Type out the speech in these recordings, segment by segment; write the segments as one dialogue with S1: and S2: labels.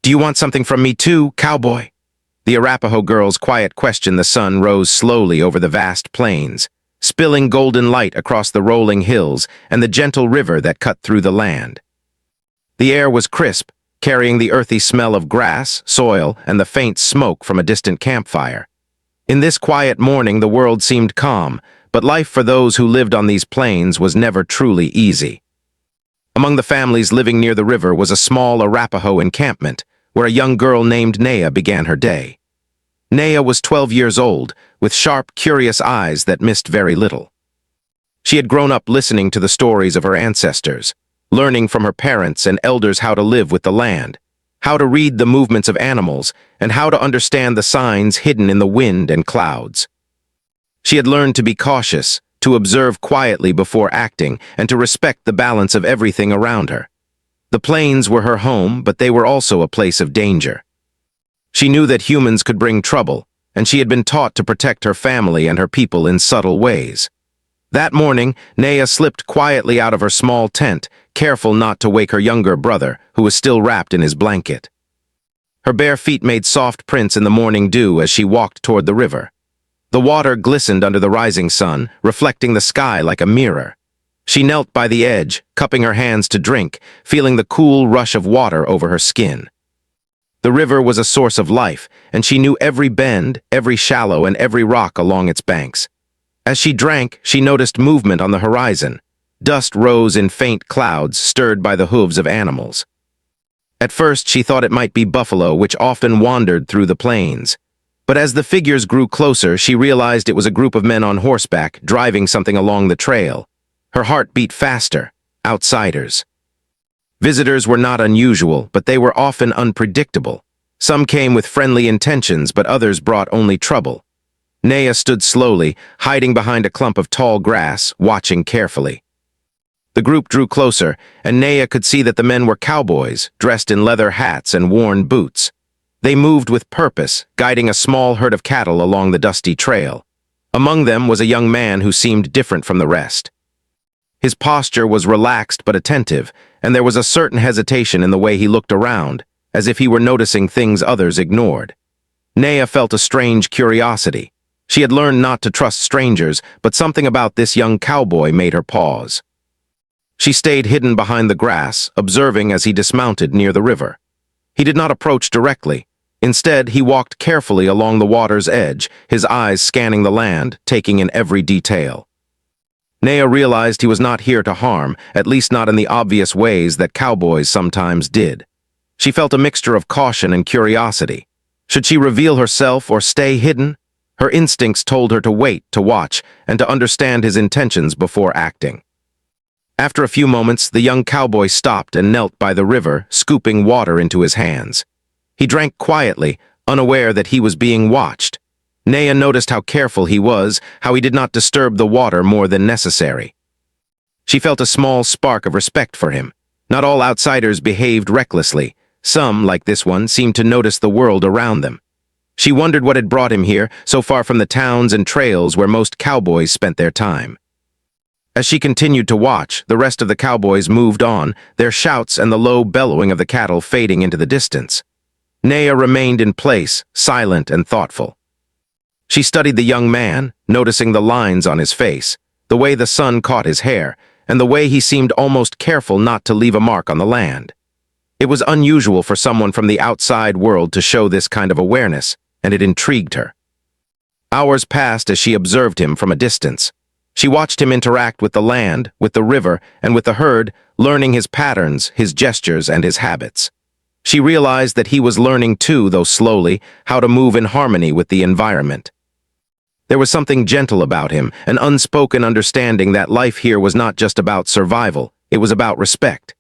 S1: "Do you want something from me too, cowboy?" The Arapaho girl's quiet question. The sun rose slowly over the vast plains, spilling golden light across the rolling hills and the gentle river that cut through the land. The air was crisp, carrying the earthy smell of grass, soil, and the faint smoke from a distant campfire. In this quiet morning, the world seemed calm, but life for those who lived on these plains was never truly easy. Among the families living near the river was a small Arapaho encampment, where a young girl named Naya began her day. Naya was 12 years old, with sharp, curious eyes that missed very little. She had grown up listening to the stories of her ancestors, learning from her parents and elders how to live with the land, how to read the movements of animals, and how to understand the signs hidden in the wind and clouds. She had learned to be cautious, to observe quietly before acting, and to respect the balance of everything around her. The plains were her home, but they were also a place of danger. She knew that humans could bring trouble, and she had been taught to protect her family and her people in subtle ways. That morning, Naya slipped quietly out of her small tent, careful not to wake her younger brother, who was still wrapped in his blanket. Her bare feet made soft prints in the morning dew as she walked toward the river. The water glistened under the rising sun, reflecting the sky like a mirror. She knelt by the edge, cupping her hands to drink, feeling the cool rush of water over her skin. The river was a source of life, and she knew every bend, every shallow, and every rock along its banks. As she drank, she noticed movement on the horizon. Dust rose in faint clouds, stirred by the hooves of animals. At first, she thought it might be buffalo, which often wandered through the plains. But as the figures grew closer, she realized it was a group of men on horseback, driving something along the trail. Her heart beat faster. Outsiders. Visitors were not unusual, but they were often unpredictable. Some came with friendly intentions, but others brought only trouble. Naya stood slowly, hiding behind a clump of tall grass, watching carefully. The group drew closer, and Naya could see that the men were cowboys, dressed in leather hats and worn boots. They moved with purpose, guiding a small herd of cattle along the dusty trail. Among them was a young man who seemed different from the rest. His posture was relaxed but attentive, and there was a certain hesitation in the way he looked around, as if he were noticing things others ignored. Naya felt a strange curiosity. She had learned not to trust strangers, but something about this young cowboy made her pause. She stayed hidden behind the grass, observing as he dismounted near the river. He did not approach directly. Instead, he walked carefully along the water's edge, his eyes scanning the land, taking in every detail. Naya realized he was not here to harm, at least not in the obvious ways that cowboys sometimes did. She felt a mixture of caution and curiosity. Should she reveal herself or stay hidden? Her instincts told her to wait, to watch, and to understand his intentions before acting. After a few moments, the young cowboy stopped and knelt by the river, scooping water into his hands. He drank quietly, unaware that he was being watched. Naya noticed how careful he was, how he did not disturb the water more than necessary. She felt a small spark of respect for him. Not all outsiders behaved recklessly. Some, like this one, seemed to notice the world around them. She wondered what had brought him here, so far from the towns and trails where most cowboys spent their time. As she continued to watch, the rest of the cowboys moved on, their shouts and the low bellowing of the cattle fading into the distance. Naya remained in place, silent and thoughtful. She studied the young man, noticing the lines on his face, the way the sun caught his hair, and the way he seemed almost careful not to leave a mark on the land. It was unusual for someone from the outside world to show this kind of awareness, and it intrigued her. Hours passed as she observed him from a distance. She watched him interact with the land, with the river, and with the herd, learning his patterns, his gestures, and his habits. She realized that he was learning too, though slowly, how to move in harmony with the environment. There was something gentle about him, an unspoken understanding that life here was not just about survival, it was about respect.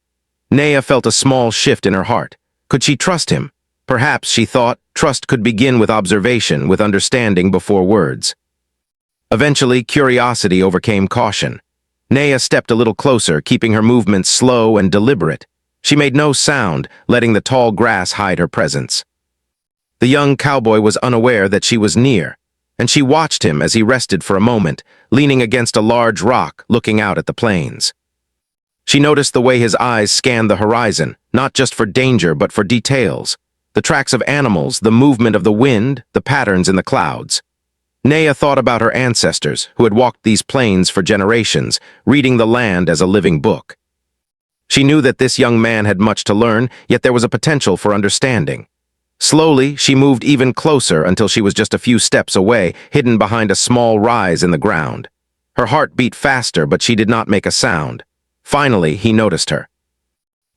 S1: Naya felt a small shift in her heart. Could she trust him? Perhaps, she thought, trust could begin with observation, with understanding before words. Eventually, curiosity overcame caution. Naya stepped a little closer, keeping her movements slow and deliberate. She made no sound, letting the tall grass hide her presence. The young cowboy was unaware that she was near, and she watched him as he rested for a moment, leaning against a large rock, looking out at the plains. She noticed the way his eyes scanned the horizon, not just for danger but for details. The tracks of animals, the movement of the wind, the patterns in the clouds. Naya thought about her ancestors, who had walked these plains for generations, reading the land as a living book. She knew that this young man had much to learn, yet there was a potential for understanding. Slowly, she moved even closer until she was just a few steps away, hidden behind a small rise in the ground. Her heart beat faster, but she did not make a sound. Finally, he noticed her.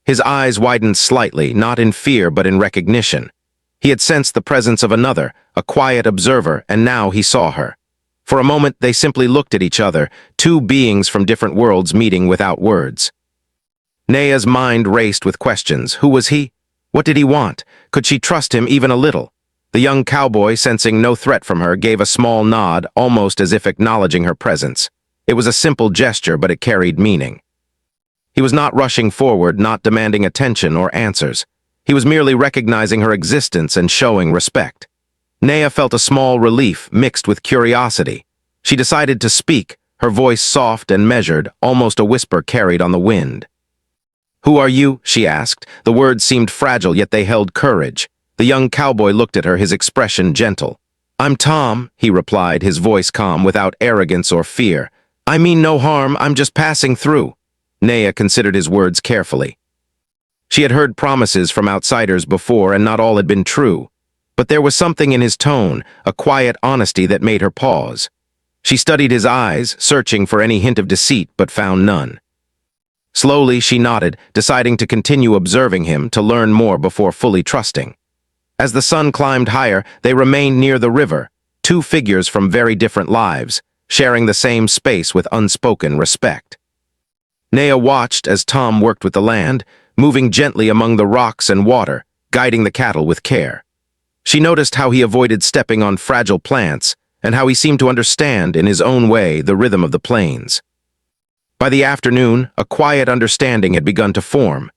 S1: His eyes widened slightly, not in fear but in recognition. He had sensed the presence of another, a quiet observer, and now he saw her. For a moment, they simply looked at each other, two beings from different worlds meeting without words. Naya's mind raced with questions. Who was he? What did he want? Could she trust him even a little? The young cowboy, sensing no threat from her, gave a small nod, almost as if acknowledging her presence. It was a simple gesture, but it carried meaning. He was not rushing forward, not demanding attention or answers. He was merely recognizing her existence and showing respect. Naya felt a small relief mixed with curiosity. She decided to speak, her voice soft and measured, almost a whisper carried on the wind. "Who are you?" she asked. The words seemed fragile, yet they held courage. The young cowboy looked at her, his expression gentle. "I'm Tom," he replied, his voice calm, without arrogance or fear. "I mean no harm, I'm just passing through." Naya considered his words carefully. She had heard promises from outsiders before, and not all had been true. But there was something in his tone, a quiet honesty that made her pause. She studied his eyes, searching for any hint of deceit, but found none. Slowly, she nodded, deciding to continue observing him, to learn more before fully trusting. As the sun climbed higher, they remained near the river, two figures from very different lives, sharing the same space with unspoken respect. Naya watched as Tom worked with the land, moving gently among the rocks and water, guiding the cattle with care. She noticed how he avoided stepping on fragile plants, and how he seemed to understand, in his own way, the rhythm of the plains. By the afternoon, a quiet understanding had begun to form.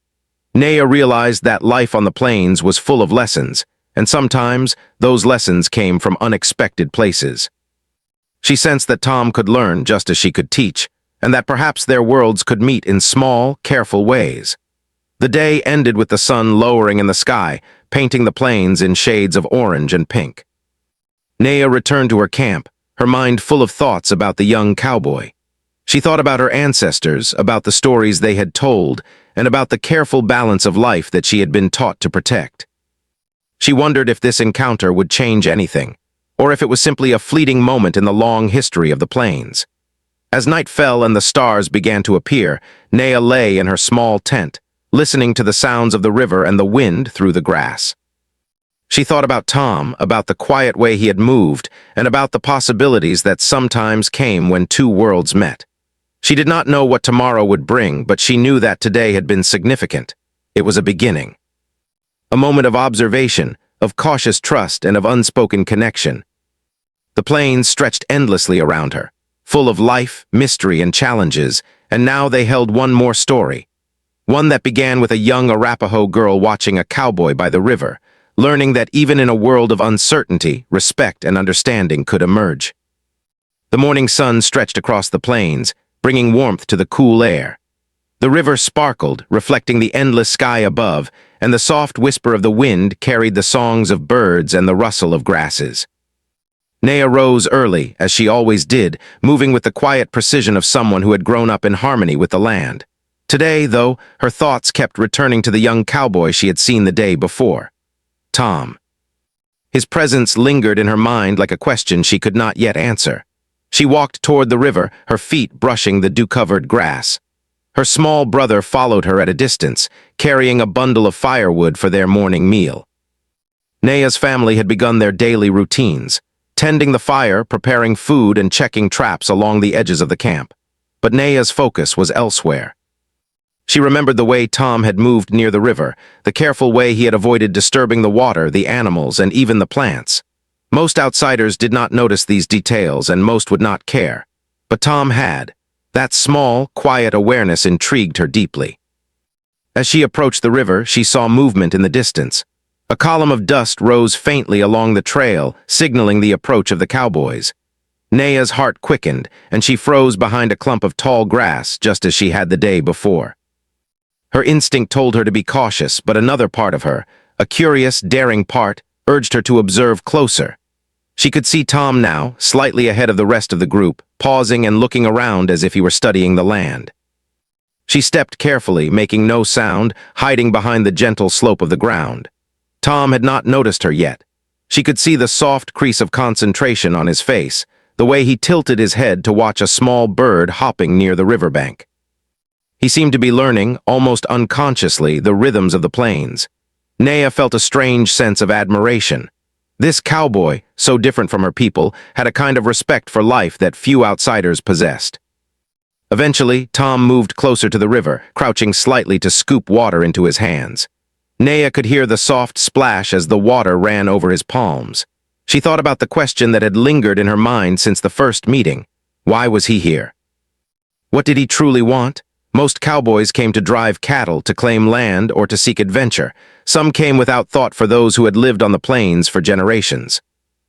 S1: Naya realized that life on the plains was full of lessons, and sometimes those lessons came from unexpected places. She sensed that Tom could learn just as she could teach, and that perhaps their worlds could meet in small, careful ways. The day ended with the sun lowering in the sky, painting the plains in shades of orange and pink. Naya returned to her camp, her mind full of thoughts about the young cowboy. She thought about her ancestors, about the stories they had told, and about the careful balance of life that she had been taught to protect. She wondered if this encounter would change anything, or if it was simply a fleeting moment in the long history of the plains. As night fell and the stars began to appear, Naya lay in her small tent, listening to the sounds of the river and the wind through the grass. She thought about Tom, about the quiet way he had moved, and about the possibilities that sometimes came when two worlds met. She did not know what tomorrow would bring, but she knew that today had been significant. It was a beginning. A moment of observation, of cautious trust, and of unspoken connection. The plains stretched endlessly around her, full of life, mystery, and challenges, and now they held one more story. One that began with a young Arapaho girl watching a cowboy by the river, learning that even in a world of uncertainty, respect and understanding could emerge. The morning sun stretched across the plains, bringing warmth to the cool air. The river sparkled, reflecting the endless sky above, and the soft whisper of the wind carried the songs of birds and the rustle of grasses. Naya rose early, as she always did, moving with the quiet precision of someone who had grown up in harmony with the land. Today, though, her thoughts kept returning to the young cowboy she had seen the day before. Tom. His presence lingered in her mind like a question she could not yet answer. She walked toward the river, her feet brushing the dew-covered grass. Her small brother followed her at a distance, carrying a bundle of firewood for their morning meal. Naya's family had begun their daily routines, tending the fire, preparing food, and checking traps along the edges of the camp. But Naya's focus was elsewhere. She remembered the way Tom had moved near the river, the careful way he had avoided disturbing the water, the animals, and even the plants. Most outsiders did not notice these details, and most would not care. But Tom had. That small, quiet awareness intrigued her deeply. As she approached the river, she saw movement in the distance. A column of dust rose faintly along the trail, signaling the approach of the cowboys. Naya's heart quickened, and she froze behind a clump of tall grass, just as she had the day before. Her instinct told her to be cautious, but another part of her, A curious, daring part urged her to observe closer. She could see Tom now, slightly ahead of the rest of the group, pausing and looking around as if he were studying the land. She stepped carefully, making no sound, hiding behind the gentle slope of the ground. Tom had not noticed her yet. She could see the soft crease of concentration on his face, the way he tilted his head to watch a small bird hopping near the riverbank. He seemed to be learning, almost unconsciously, the rhythms of the plains. Naya felt a strange sense of admiration. This cowboy, so different from her people, had a kind of respect for life that few outsiders possessed. Eventually, Tom moved closer to the river, crouching slightly to scoop water into his hands. Naya could hear the soft splash as the water ran over his palms. She thought about the question that had lingered in her mind since the first meeting. Why was he here? What did he truly want? Most cowboys came to drive cattle, to claim land, or to seek adventure. Some came without thought for those who had lived on the plains for generations.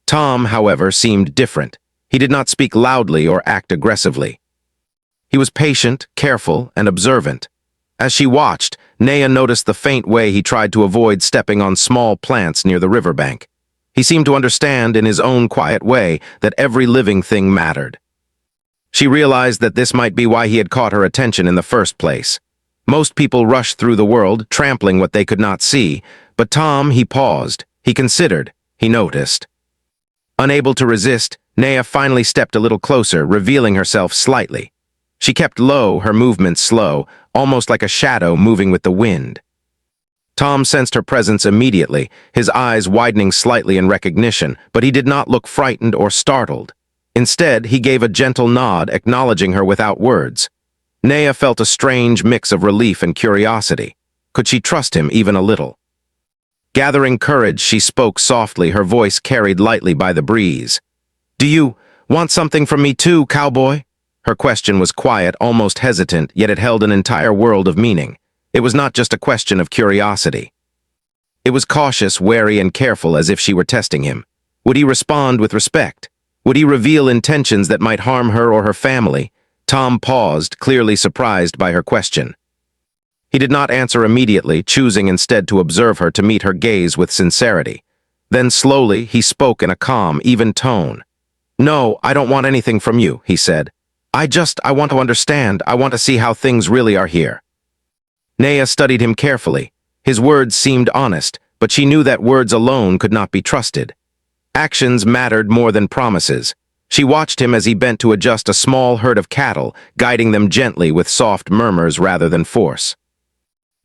S1: Tom, however, seemed different. He did not speak loudly or act aggressively. He was patient, careful, and observant. As she watched, Naya noticed the faint way he tried to avoid stepping on small plants near the riverbank. He seemed to understand in his own quiet way that every living thing mattered. She realized that this might be why he had caught her attention in the first place. Most people rushed through the world, trampling what they could not see, but Tom, he paused, he considered, he noticed. Unable to resist, Naya finally stepped a little closer, revealing herself slightly. She kept low, her movements slow, almost like a shadow moving with the wind. Tom sensed her presence immediately, his eyes widening slightly in recognition, but he did not look frightened or startled. Instead, he gave a gentle nod, acknowledging her without words. Naya felt a strange mix of relief and curiosity. Could she trust him even a little? Gathering courage, she spoke softly, her voice carried lightly by the breeze. "Do you want something from me too, cowboy?" Her question was quiet, almost hesitant, yet it held an entire world of meaning. It was not just a question of curiosity. It was cautious, wary, and careful, as if she were testing him. Would he respond with respect? Would he reveal intentions that might harm her or her family? Tom paused, clearly surprised by her question. He did not answer immediately, choosing instead to observe her, to meet her gaze with sincerity. Then slowly, he spoke in a calm, even tone. "No, I don't want anything from you," he said. I want to understand. I want to see how things really are here." Naya studied him carefully. His words seemed honest, but she knew that words alone could not be trusted. Actions mattered more than promises. She watched him as he bent to adjust a small herd of cattle, guiding them gently with soft murmurs rather than force.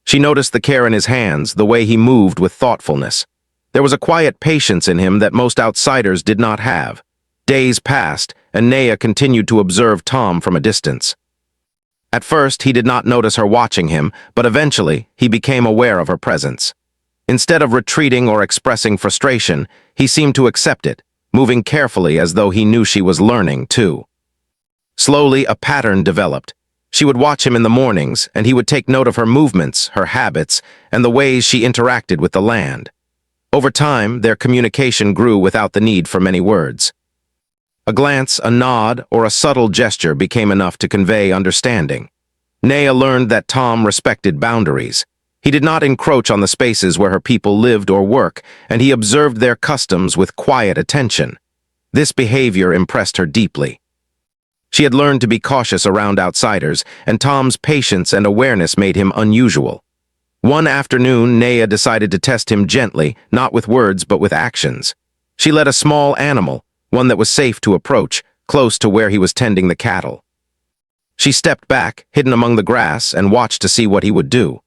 S1: She noticed the care in his hands, the way he moved with thoughtfulness. There was a quiet patience in him that most outsiders did not have. Days passed, and Naya continued to observe Tom from a distance. At first, he did not notice her watching him, but eventually, he became aware of her presence. Instead of retreating or expressing frustration, he seemed to accept it, moving carefully as though he knew she was learning, too. Slowly, a pattern developed. She would watch him in the mornings, and he would take note of her movements, her habits, and the ways she interacted with the land. Over time, their communication grew without the need for many words. A glance, a nod, or a subtle gesture became enough to convey understanding. Naya learned that Tom respected boundaries. He did not encroach on the spaces where her people lived or work, and he observed their customs with quiet attention. This behavior impressed her deeply. She had learned to be cautious around outsiders, and Tom's patience and awareness made him unusual. One afternoon, Naya decided to test him gently, not with words but with actions. She led a small animal, one that was safe to approach, close to where he was tending the cattle. She stepped back, hidden among the grass, and watched to see what he would do.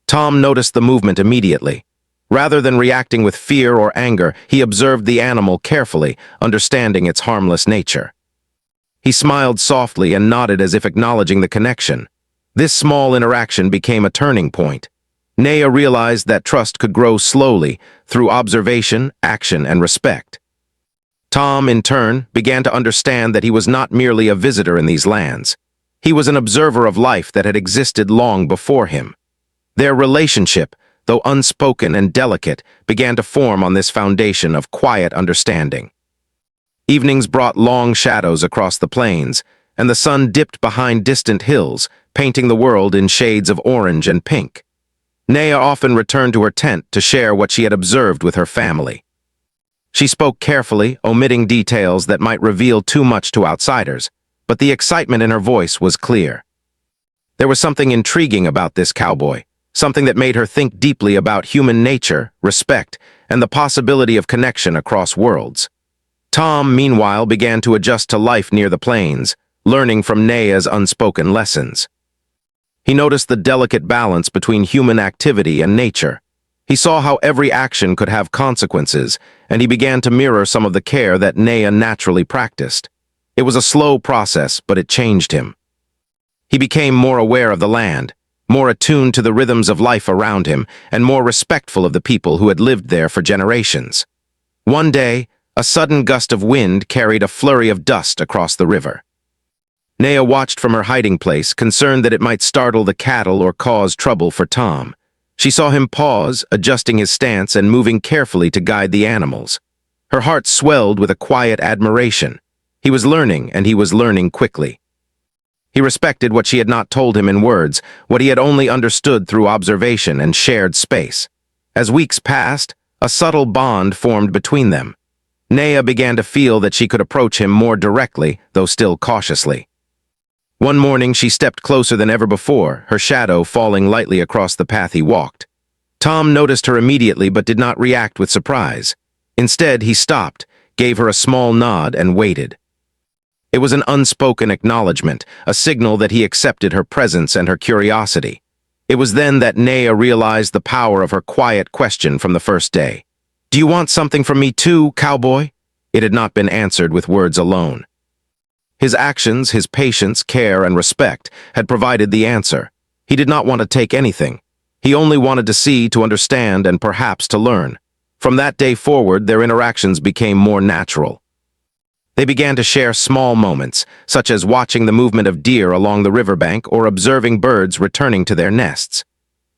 S1: Tom noticed the movement immediately. Rather than reacting with fear or anger, he observed the animal carefully, understanding its harmless nature. He smiled softly and nodded as if acknowledging the connection. This small interaction became a turning point. Naya realized that trust could grow slowly through observation, action, and respect. Tom, in turn, began to understand that he was not merely a visitor in these lands. He was an observer of life that had existed long before him. Their relationship, though unspoken and delicate, began to form on this foundation of quiet understanding. Evenings brought long shadows across the plains, and the sun dipped behind distant hills, painting the world in shades of orange and pink. Naya often returned to her tent to share what she had observed with her family. She spoke carefully, omitting details that might reveal too much to outsiders, but the excitement in her voice was clear. There was something intriguing about this cowboy, something that made her think deeply about human nature, respect, and the possibility of connection across worlds. Tom, meanwhile, began to adjust to life near the plains, learning from Naya's unspoken lessons. He noticed the delicate balance between human activity and nature. He saw how every action could have consequences, and he began to mirror some of the care that Naya naturally practiced. It was a slow process, but it changed him. He became more aware of the land, more attuned to the rhythms of life around him, and more respectful of the people who had lived there for generations. One day, a sudden gust of wind carried a flurry of dust across the river. Naya watched from her hiding place, concerned that it might startle the cattle or cause trouble for Tom. She saw him pause, adjusting his stance and moving carefully to guide the animals. Her heart swelled with a quiet admiration. He was learning, and he was learning quickly. He respected what she had not told him in words, what he had only understood through observation and shared space. As weeks passed, a subtle bond formed between them. Naya began to feel that she could approach him more directly, though still cautiously. One morning she stepped closer than ever before, her shadow falling lightly across the path he walked. Tom noticed her immediately but did not react with surprise. Instead, he stopped, gave her a small nod, and waited. It was an unspoken acknowledgement, a signal that he accepted her presence and her curiosity. It was then that Naya realized the power of her quiet question from the first day. "Do you want something from me too, cowboy?" It had not been answered with words alone. His actions, his patience, care, and respect had provided the answer. He did not want to take anything. He only wanted to see, to understand, and perhaps to learn. From that day forward, their interactions became more natural. They began to share small moments, such as watching the movement of deer along the riverbank or observing birds returning to their nests.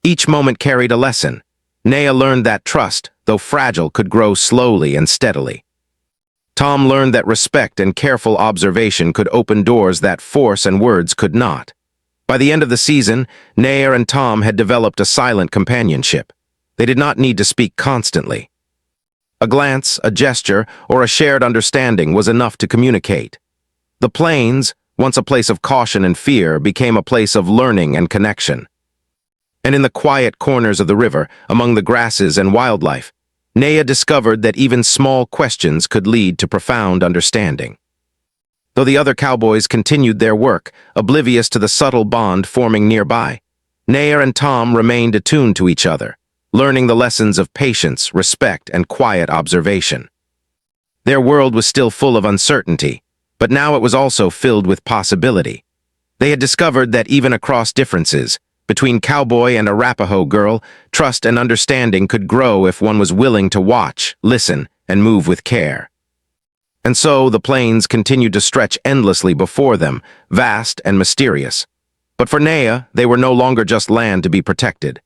S1: Each moment carried a lesson. Naya learned that trust, though fragile, could grow slowly and steadily. Tom learned that respect and careful observation could open doors that force and words could not. By the end of the season, Naya and Tom had developed a silent companionship. They did not need to speak constantly. A glance, a gesture, or a shared understanding was enough to communicate. The plains, once a place of caution and fear, became a place of learning and connection. And in the quiet corners of the river, among the grasses and wildlife, Naya discovered that even small questions could lead to profound understanding. Though the other cowboys continued their work, oblivious to the subtle bond forming nearby, Naya and Tom remained attuned to each other, learning the lessons of patience, respect, and quiet observation. Their world was still full of uncertainty, but now it was also filled with possibility. They had discovered that even across differences, between cowboy and Arapaho girl, trust and understanding could grow if one was willing to watch, listen, and move with care. And so the plains continued to stretch endlessly before them, vast and mysterious. But for Naya, they were no longer just land to be protected.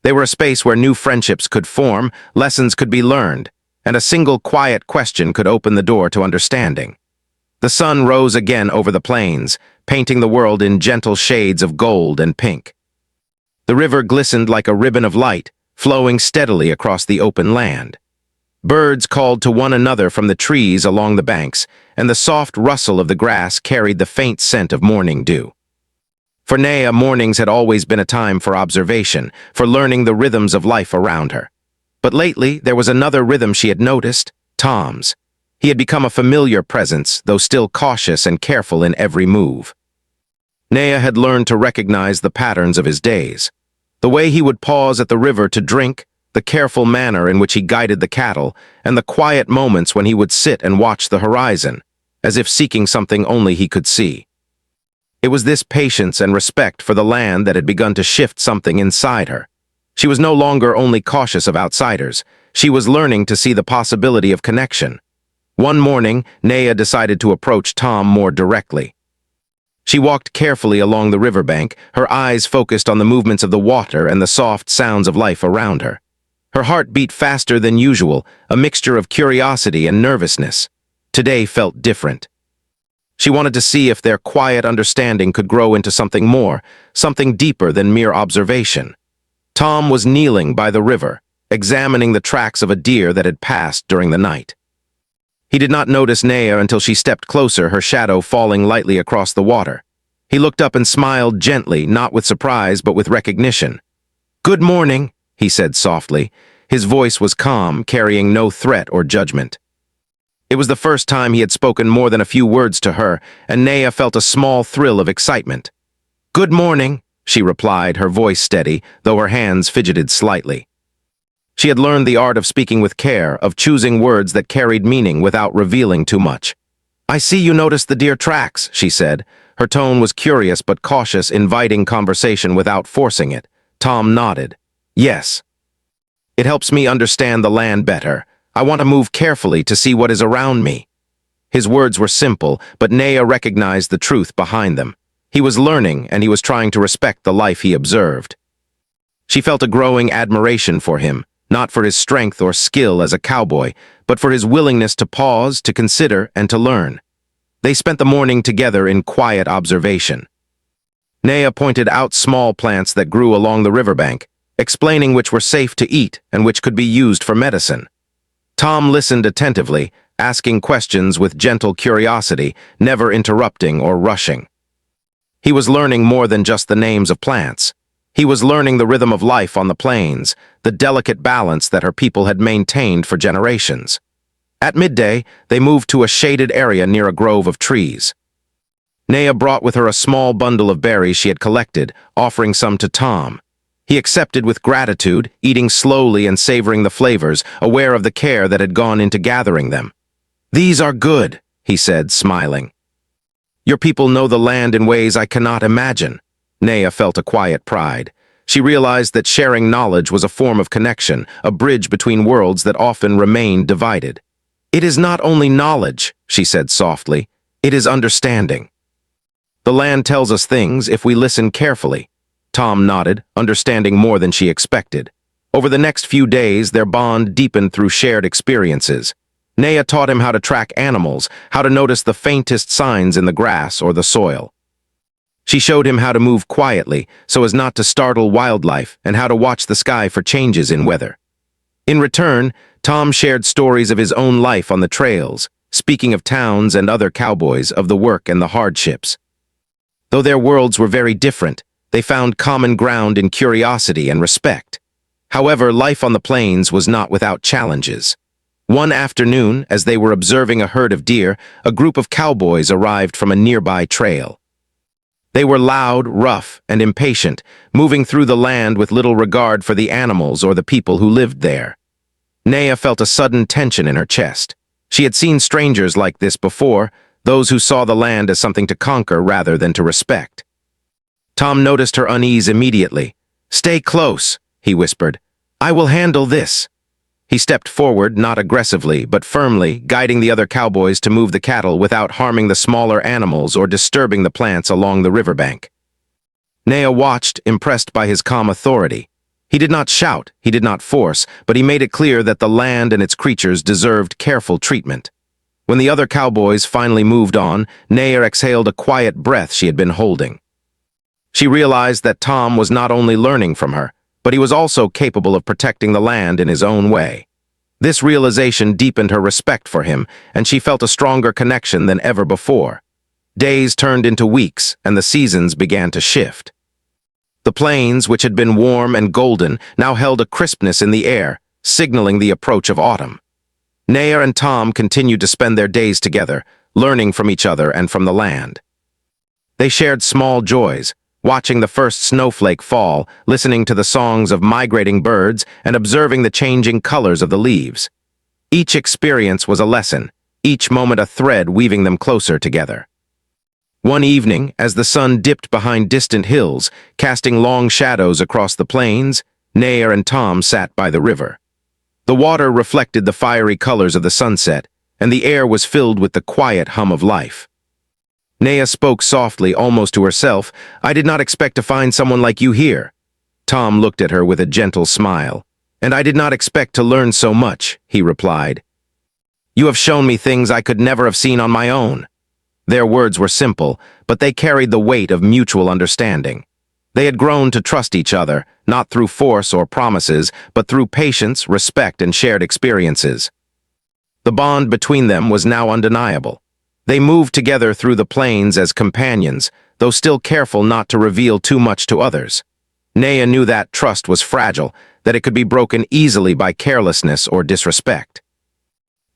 S1: They were a space where new friendships could form, lessons could be learned, and a single quiet question could open the door to understanding. The sun rose again over the plains, painting the world in gentle shades of gold and pink. The river glistened like a ribbon of light, flowing steadily across the open land. Birds called to one another from the trees along the banks, and the soft rustle of the grass carried the faint scent of morning dew. For Naya, mornings had always been a time for observation, for learning the rhythms of life around her. But lately, there was another rhythm she had noticed, Tom's. He had become a familiar presence, though still cautious and careful in every move. Naya had learned to recognize the patterns of his days. The way he would pause at the river to drink, the careful manner in which he guided the cattle, and the quiet moments when he would sit and watch the horizon, as if seeking something only he could see. It was this patience and respect for the land that had begun to shift something inside her. She was no longer only cautious of outsiders. She was learning to see the possibility of connection. One morning, Naya decided to approach Tom more directly. She walked carefully along the riverbank, her eyes focused on the movements of the water and the soft sounds of life around her. Her heart beat faster than usual, a mixture of curiosity and nervousness. Today felt different. She wanted to see if their quiet understanding could grow into something more, something deeper than mere observation. Tom was kneeling by the river, examining the tracks of a deer that had passed during the night. He did not notice Naya until she stepped closer, her shadow falling lightly across the water. He looked up and smiled gently, not with surprise but with recognition. "Good morning," he said softly. His voice was calm, carrying no threat or judgment. It was the first time he had spoken more than a few words to her, and Naya felt a small thrill of excitement. "Good morning," she replied, her voice steady, though her hands fidgeted slightly. She had learned the art of speaking with care, of choosing words that carried meaning without revealing too much. "I see you noticed the deer tracks," she said. Her tone was curious but cautious, inviting conversation without forcing it. Tom nodded. "Yes. It helps me understand the land better. I want to move carefully to see what is around me." His words were simple, but Naya recognized the truth behind them. He was learning, and he was trying to respect the life he observed. She felt a growing admiration for him, not for his strength or skill as a cowboy, but for his willingness to pause, to consider, and to learn. They spent the morning together in quiet observation. Naya pointed out small plants that grew along the riverbank, explaining which were safe to eat and which could be used for medicine. Tom listened attentively, asking questions with gentle curiosity, never interrupting or rushing. He was learning more than just the names of plants. He was learning the rhythm of life on the plains, the delicate balance that her people had maintained for generations. At midday, they moved to a shaded area near a grove of trees. Naya brought with her a small bundle of berries she had collected, offering some to Tom. He accepted with gratitude, eating slowly and savoring the flavors, aware of the care that had gone into gathering them. "These are good," he said, smiling. "Your people know the land in ways I cannot imagine." Naya felt a quiet pride. She realized that sharing knowledge was a form of connection, a bridge between worlds that often remained divided. "It is not only knowledge," she said softly, "it is understanding. The land tells us things if we listen carefully." Tom nodded, understanding more than she expected. Over the next few days, their bond deepened through shared experiences. Naya taught him how to track animals, how to notice the faintest signs in the grass or the soil. She showed him how to move quietly so as not to startle wildlife and how to watch the sky for changes in weather. In return, Tom shared stories of his own life on the trails, speaking of towns and other cowboys, of the work and the hardships. Though their worlds were very different, they found common ground in curiosity and respect. However, life on the plains was not without challenges. One afternoon, as they were observing a herd of deer, a group of cowboys arrived from a nearby trail. They were loud, rough, and impatient, moving through the land with little regard for the animals or the people who lived there. Naya felt a sudden tension in her chest. She had seen strangers like this before, those who saw the land as something to conquer rather than to respect. Tom noticed her unease immediately. "Stay close," he whispered. "I will handle this." He stepped forward, not aggressively, but firmly, guiding the other cowboys to move the cattle without harming the smaller animals or disturbing the plants along the riverbank. Naya watched, impressed by his calm authority. He did not shout, he did not force, but he made it clear that the land and its creatures deserved careful treatment. When the other cowboys finally moved on, Naya exhaled a quiet breath she had been holding. She realized that Tom was not only learning from her, but he was also capable of protecting the land in his own way. This realization deepened her respect for him, and she felt a stronger connection than ever before. Days turned into weeks, and the seasons began to shift. The plains, which had been warm and golden, now held a crispness in the air, signaling the approach of autumn. Naya and Tom continued to spend their days together, learning from each other and from the land. They shared small joys, watching the first snowflake fall, listening to the songs of migrating birds, and observing the changing colors of the leaves. Each experience was a lesson, each moment a thread weaving them closer together. One evening, as the sun dipped behind distant hills, casting long shadows across the plains, Naya and Tom sat by the river. The water reflected the fiery colors of the sunset, and the air was filled with the quiet hum of life. Naya spoke softly, almost to herself. "I did not expect to find someone like you here." Tom looked at her with a gentle smile. "And I did not expect to learn so much," he replied. "You have shown me things I could never have seen on my own." Their words were simple, but they carried the weight of mutual understanding. They had grown to trust each other, not through force or promises, but through patience, respect, and shared experiences. The bond between them was now undeniable. They moved together through the plains as companions, though still careful not to reveal too much to others. Naya knew that trust was fragile, that it could be broken easily by carelessness or disrespect.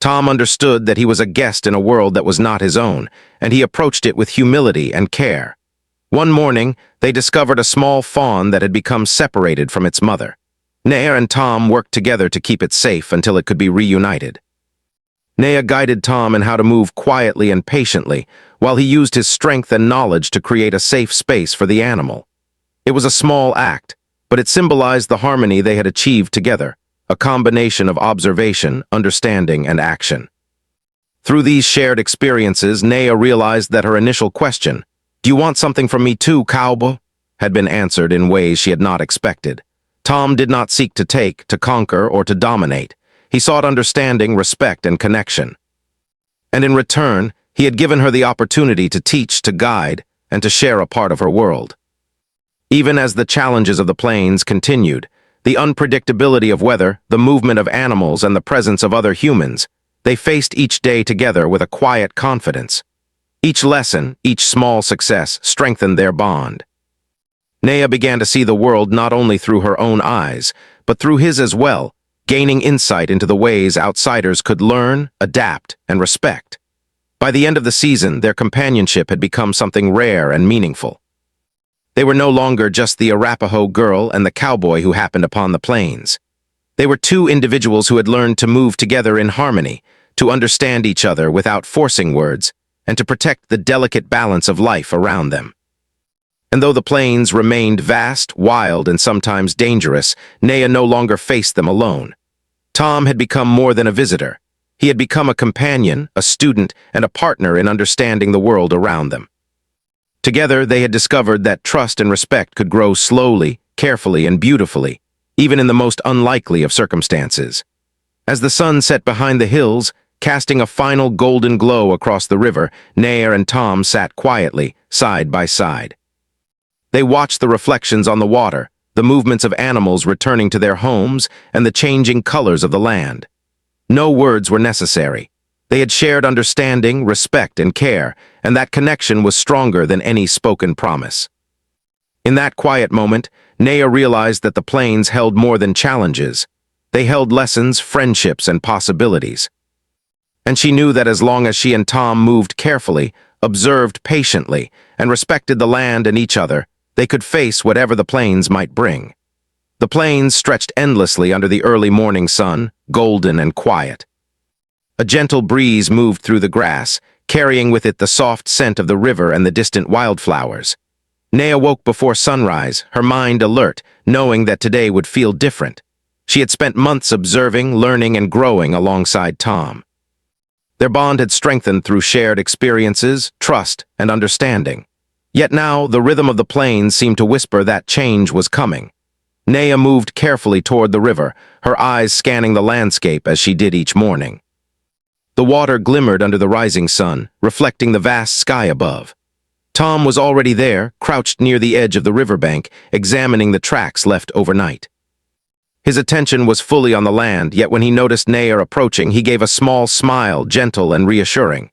S1: Tom understood that he was a guest in a world that was not his own, and he approached it with humility and care. One morning, they discovered a small fawn that had become separated from its mother. Naya and Tom worked together to keep it safe until it could be reunited. Naya guided Tom in how to move quietly and patiently, while he used his strength and knowledge to create a safe space for the animal. It was a small act, but it symbolized the harmony they had achieved together, a combination of observation, understanding, and action. Through these shared experiences, Naya realized that her initial question, "Do you want something from me too, cowboy?" had been answered in ways she had not expected. Tom did not seek to take, to conquer, or to dominate. He sought understanding, respect, and connection. And in return, he had given her the opportunity to teach, to guide, and to share a part of her world. Even as the challenges of the plains continued, the unpredictability of weather, the movement of animals, and the presence of other humans, they faced each day together with a quiet confidence. Each lesson, each small success, strengthened their bond. Naya began to see the world not only through her own eyes, but through his as well, gaining insight into the ways outsiders could learn, adapt, and respect. By the end of the season, their companionship had become something rare and meaningful. They were no longer just the Arapaho girl and the cowboy who happened upon the plains. They were two individuals who had learned to move together in harmony, to understand each other without forcing words, and to protect the delicate balance of life around them. And though the plains remained vast, wild, and sometimes dangerous, Naya no longer faced them alone. Tom had become more than a visitor. He had become a companion, a student, and a partner in understanding the world around them. Together, they had discovered that trust and respect could grow slowly, carefully, and beautifully, even in the most unlikely of circumstances. As the sun set behind the hills, casting a final golden glow across the river, Naya and Tom sat quietly, side by side. They watched the reflections on the water, the movements of animals returning to their homes, and the changing colors of the land. No words were necessary. They had shared understanding, respect, and care, and that connection was stronger than any spoken promise. In that quiet moment, Naya realized that the plains held more than challenges. They held lessons, friendships, and possibilities. And she knew that as long as she and Tom moved carefully, observed patiently, and respected the land and each other, they could face whatever the plains might bring. The plains stretched endlessly under the early morning sun, golden and quiet. A gentle breeze moved through the grass, carrying with it the soft scent of the river and the distant wildflowers. Naya woke before sunrise, her mind alert, knowing that today would feel different. She had spent months observing, learning, and growing alongside Tom. Their bond had strengthened through shared experiences, trust, and understanding. Yet now, the rhythm of the plains seemed to whisper that change was coming. Naya moved carefully toward the river, her eyes scanning the landscape as she did each morning. The water glimmered under the rising sun, reflecting the vast sky above. Tom was already there, crouched near the edge of the riverbank, examining the tracks left overnight. His attention was fully on the land, yet when he noticed Naya approaching, he gave a small smile, gentle and reassuring.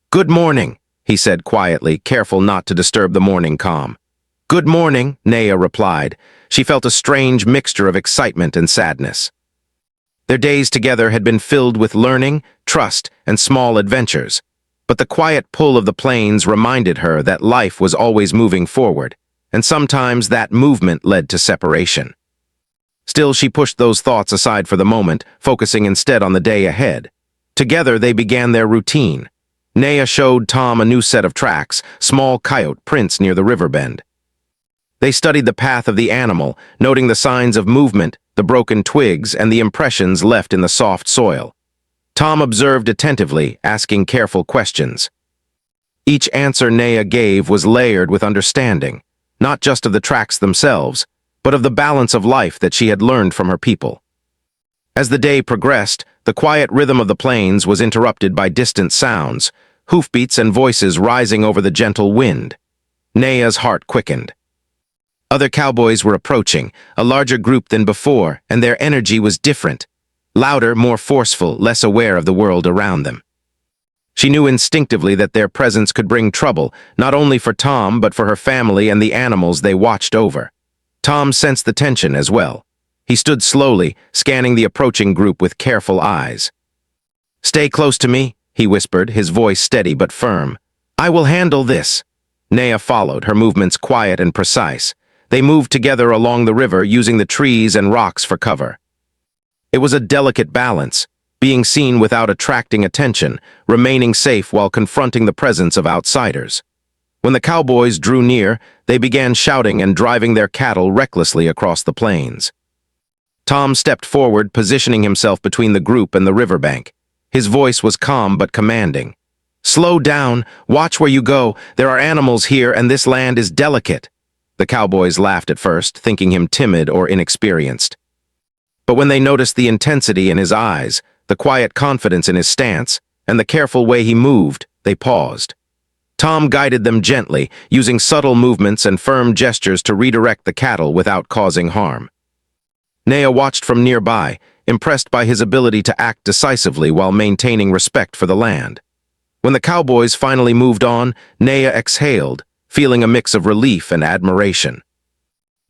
S1: "Good morning," he said quietly, careful not to disturb the morning calm. "Good morning," Naya replied. She felt a strange mixture of excitement and sadness. Their days together had been filled with learning, trust, and small adventures, but the quiet pull of the plains reminded her that life was always moving forward, and sometimes that movement led to separation. Still, she pushed those thoughts aside for the moment, focusing instead on the day ahead. Together, they began their routine. Naya showed Tom a new set of tracks, small coyote prints near the river bend. They studied the path of the animal, noting the signs of movement, the broken twigs, and the impressions left in the soft soil. Tom observed attentively, asking careful questions. Each answer Naya gave was layered with understanding, not just of the tracks themselves, but of the balance of life that she had learned from her people. As the day progressed, the quiet rhythm of the plains was interrupted by distant sounds, hoofbeats and voices rising over the gentle wind. Naya's heart quickened. Other cowboys were approaching, a larger group than before, and their energy was different. Louder, more forceful, less aware of the world around them. She knew instinctively that their presence could bring trouble, not only for Tom but for her family and the animals they watched over. Tom sensed the tension as well. He stood slowly, scanning the approaching group with careful eyes. "Stay close to me," he whispered, his voice steady but firm. "I will handle this." Naya followed, her movements quiet and precise. They moved together along the river, using the trees and rocks for cover. It was a delicate balance, being seen without attracting attention, remaining safe while confronting the presence of outsiders. When the cowboys drew near, they began shouting and driving their cattle recklessly across the plains. Tom stepped forward, positioning himself between the group and the riverbank. His voice was calm but commanding. "Slow down, watch where you go, there are animals here and this land is delicate." The cowboys laughed at first, thinking him timid or inexperienced. But when they noticed the intensity in his eyes, the quiet confidence in his stance, and the careful way he moved, they paused. Tom guided them gently, using subtle movements and firm gestures to redirect the cattle without causing harm. Naya watched from nearby, impressed by his ability to act decisively while maintaining respect for the land. When the cowboys finally moved on, Naya exhaled, feeling a mix of relief and admiration.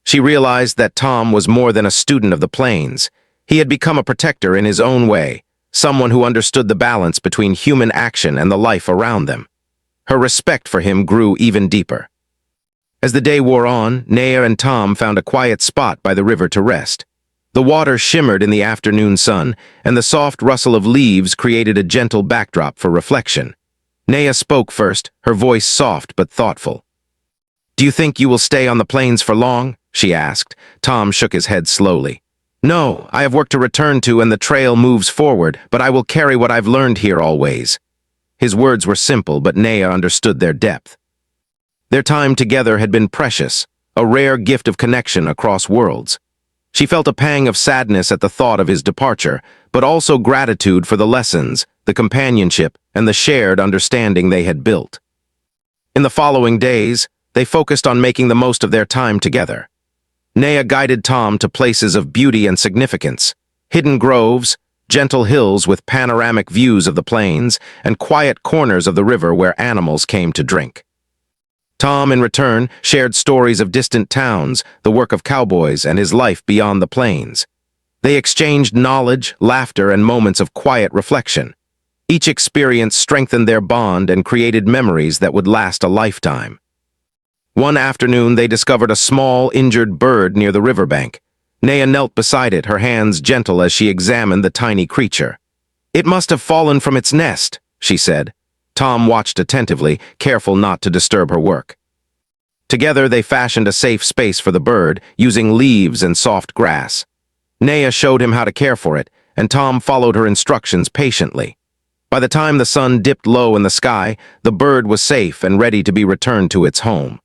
S1: She realized that Tom was more than a student of the plains. He had become a protector in his own way, someone who understood the balance between human action and the life around them. Her respect for him grew even deeper. As the day wore on, Naya and Tom found a quiet spot by the river to rest. The water shimmered in the afternoon sun, and the soft rustle of leaves created a gentle backdrop for reflection. Naya spoke first, her voice soft but thoughtful. "Do you think you will stay on the plains for long?" she asked. Tom shook his head slowly. "No, I have work to return to and the trail moves forward, but I will carry what I've learned here always." His words were simple, but Naya understood their depth. Their time together had been precious, a rare gift of connection across worlds. She felt a pang of sadness at the thought of his departure, but also gratitude for the lessons, the companionship, and the shared understanding they had built. In the following days, they focused on making the most of their time together. Naya guided Tom to places of beauty and significance, hidden groves, gentle hills with panoramic views of the plains, and quiet corners of the river where animals came to drink. Tom, in return, shared stories of distant towns, the work of cowboys, and his life beyond the plains. They exchanged knowledge, laughter, and moments of quiet reflection. Each experience strengthened their bond and created memories that would last a lifetime. One afternoon, they discovered a small, injured bird near the riverbank. Naya knelt beside it, her hands gentle as she examined the tiny creature. "It must have fallen from its nest," she said. Tom watched attentively, careful not to disturb her work. Together, they fashioned a safe space for the bird, using leaves and soft grass. Naya showed him how to care for it, and Tom followed her instructions patiently. By the time the sun dipped low in the sky, the bird was safe and ready to be returned to its home.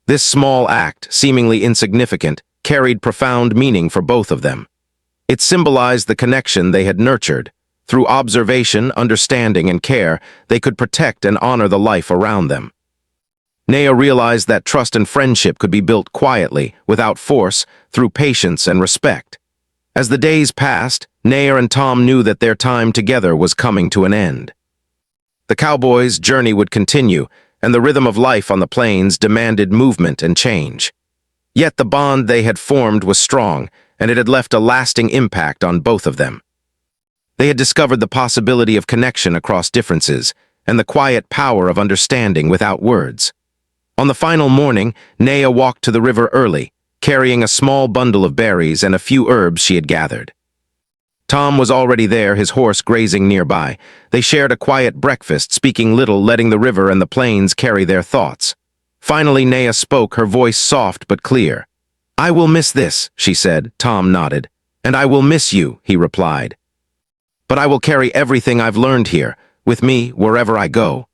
S1: This small act, seemingly insignificant, carried profound meaning for both of them. It symbolized the connection they had nurtured. Through observation, understanding, and care, they could protect and honor the life around them. Naya realized that trust and friendship could be built quietly, without force, through patience and respect. As the days passed, Naya and Tom knew that their time together was coming to an end. The cowboys' journey would continue, and the rhythm of life on the plains demanded movement and change. Yet the bond they had formed was strong, and it had left a lasting impact on both of them. They had discovered the possibility of connection across differences, and the quiet power of understanding without words. On the final morning, Naya walked to the river early, carrying a small bundle of berries and a few herbs she had gathered. Tom was already there, his horse grazing nearby. They shared a quiet breakfast, speaking little, letting the river and the plains carry their thoughts. Finally, Naya spoke, her voice soft but clear. "I will miss this," she said. Tom nodded. "And I will miss you," he replied. "But I will carry everything I've learned here, with me wherever I go."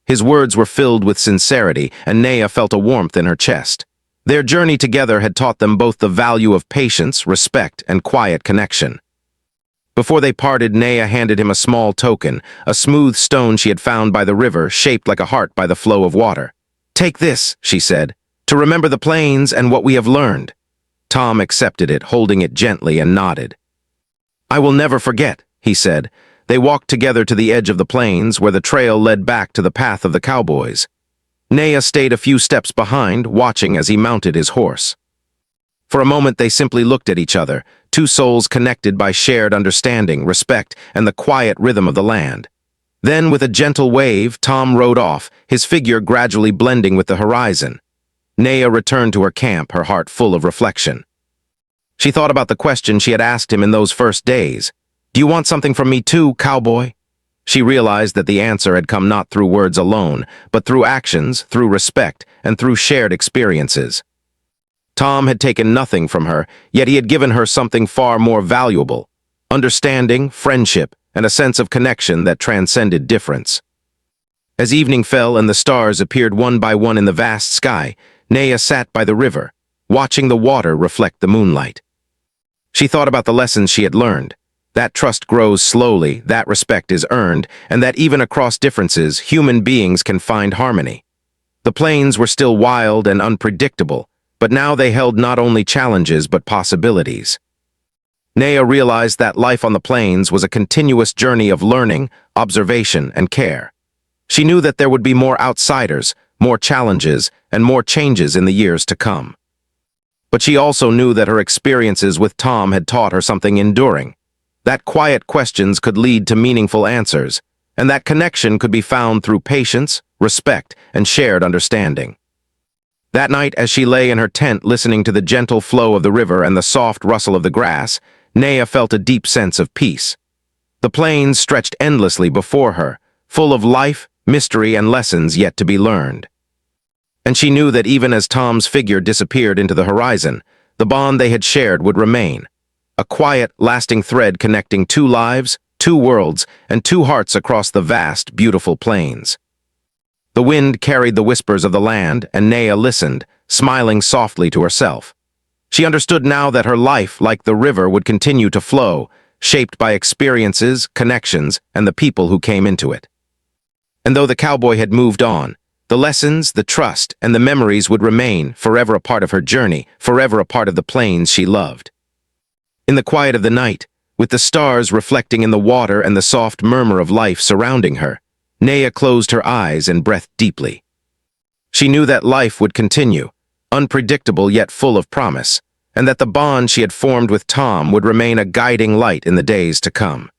S1: His words were filled with sincerity, and Naya felt a warmth in her chest. Their journey together had taught them both the value of patience, respect, and quiet connection. Before they parted, Naya handed him a small token, a smooth stone she had found by the river, shaped like a heart by the flow of water. "Take this," she said. To remember the plains and what we have learned. Tom accepted it, holding it gently, and nodded. I will never forget, he said. They walked together to the edge of the plains, where the trail led back to the path of the cowboys. Naya stayed a few steps behind, watching as he mounted his horse. For a moment they simply looked at each other, two souls connected by shared understanding, respect, and the quiet rhythm of the land. Then, with a gentle wave, Tom rode off, his figure gradually blending with the horizon. Naya returned to her camp, her heart full of reflection. She thought about the question she had asked him in those first days. Do you want something from me too, cowboy? She realized that the answer had come not through words alone, but through actions, through respect, and through shared experiences. Tom had taken nothing from her, yet he had given her something far more valuable: understanding, friendship, and a sense of connection that transcended difference. As evening fell and the stars appeared one by one in the vast sky, Naya sat by the river, watching the water reflect the moonlight. She thought about the lessons she had learned. That trust grows slowly, that respect is earned, and that even across differences, human beings can find harmony. The plains were still wild and unpredictable, but now they held not only challenges but possibilities. Naya realized that life on the plains was a continuous journey of learning, observation, and care. She knew that there would be more outsiders, more challenges, and more changes in the years to come. But she also knew that her experiences with Tom had taught her something enduring, that quiet questions could lead to meaningful answers, and that connection could be found through patience, respect, and shared understanding. That night, as she lay in her tent listening to the gentle flow of the river and the soft rustle of the grass, Naya felt a deep sense of peace. The plains stretched endlessly before her, full of life, mystery, and lessons yet to be learned. And she knew that even as Tom's figure disappeared into the horizon, the bond they had shared would remain, a quiet, lasting thread connecting two lives, two worlds, and two hearts across the vast, beautiful plains. The wind carried the whispers of the land, and Naya listened, smiling softly to herself. She understood now that her life, like the river, would continue to flow, shaped by experiences, connections, and the people who came into it. And though the cowboy had moved on, the lessons, the trust, and the memories would remain, forever a part of her journey, forever a part of the plains she loved. In the quiet of the night, with the stars reflecting in the water and the soft murmur of life surrounding her, Naya closed her eyes and breathed deeply. She knew that life would continue, unpredictable yet full of promise, and that the bond she had formed with Tom would remain a guiding light in the days to come.